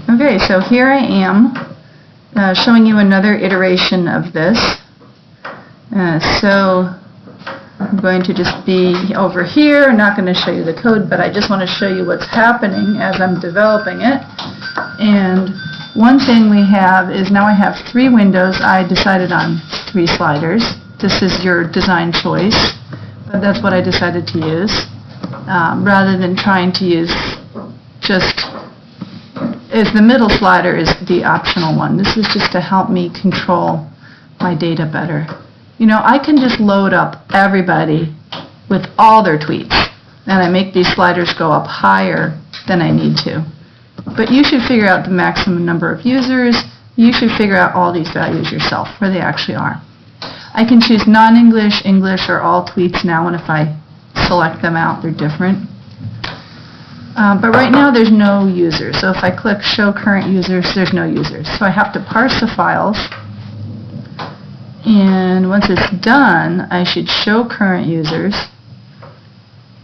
Okay, so here I am showing you another iteration of this. So I'm going to just be over here. I'm not going to show you the code, but I just want to show you what's happening as I'm developing it. And one thing we have is now I have 3 windows. I decided on 3 sliders. This is your design choice, but that's what I decided to use, rather than trying to use just the middle slider is the optional one. This is just to help me control my data better. You know, I can just load up everybody with all their tweets, and I make these sliders go up higher than I need to. But you should figure out the maximum number of users. You should figure out all these values yourself, where they actually are. I can choose non-English, English, or all tweets now, and if I select them out, they're different. But right now there's no users. So if I click Show Current Users, there's no users. So I have to parse the files. And once it's done, I should show current users.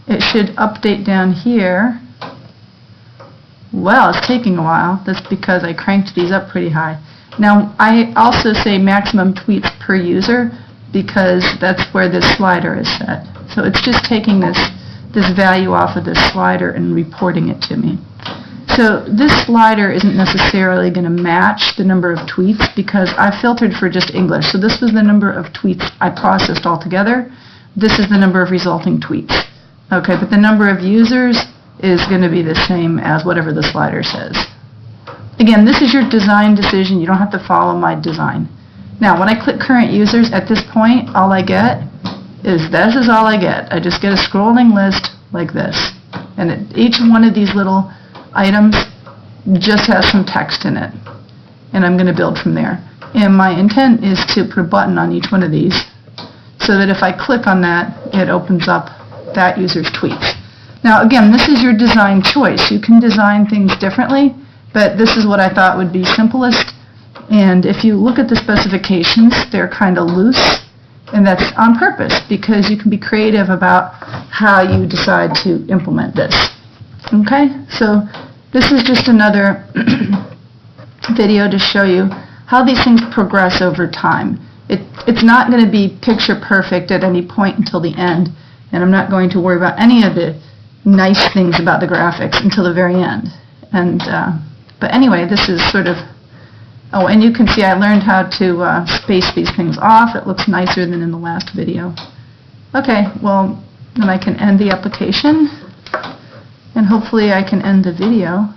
It should update down here. Well, it's taking a while. That's because I cranked these up pretty high. Now, I also say maximum tweets per user because that's where this slider is set. So it's just taking this value off of this slider and reporting it to me. So this slider isn't necessarily going to match the number of tweets because I filtered for just English. So this was the number of tweets I processed altogether. This is the number of resulting tweets. Okay, but the number of users is going to be the same as whatever the slider says. Again, this is your design decision. You don't have to follow my design. Now, when I click current users, at this point, all I get is this is all I get. I just get a scrolling list like this. And each one of these little items just has some text in it. And I'm going to build from there. And my intent is to put a button on each one of these so that if I click on that, it opens up that user's tweets. Now, again, this is your design choice. You can design things differently, but this is what I thought would be simplest. And if you look at the specifications, they're kind of loose. And that's on purpose because you can be creative about how you decide to implement this. Okay? So this is just another video to show you how these things progress over time. It's not going to be picture perfect at any point until the end, and I'm not going to worry about any of the nice things about the graphics until the very end. And but anyway, this is sort of, oh, and you can see I learned how to space these things off. It looks nicer than in the last video. Okay, well, then I can end the application, and hopefully I can end the video.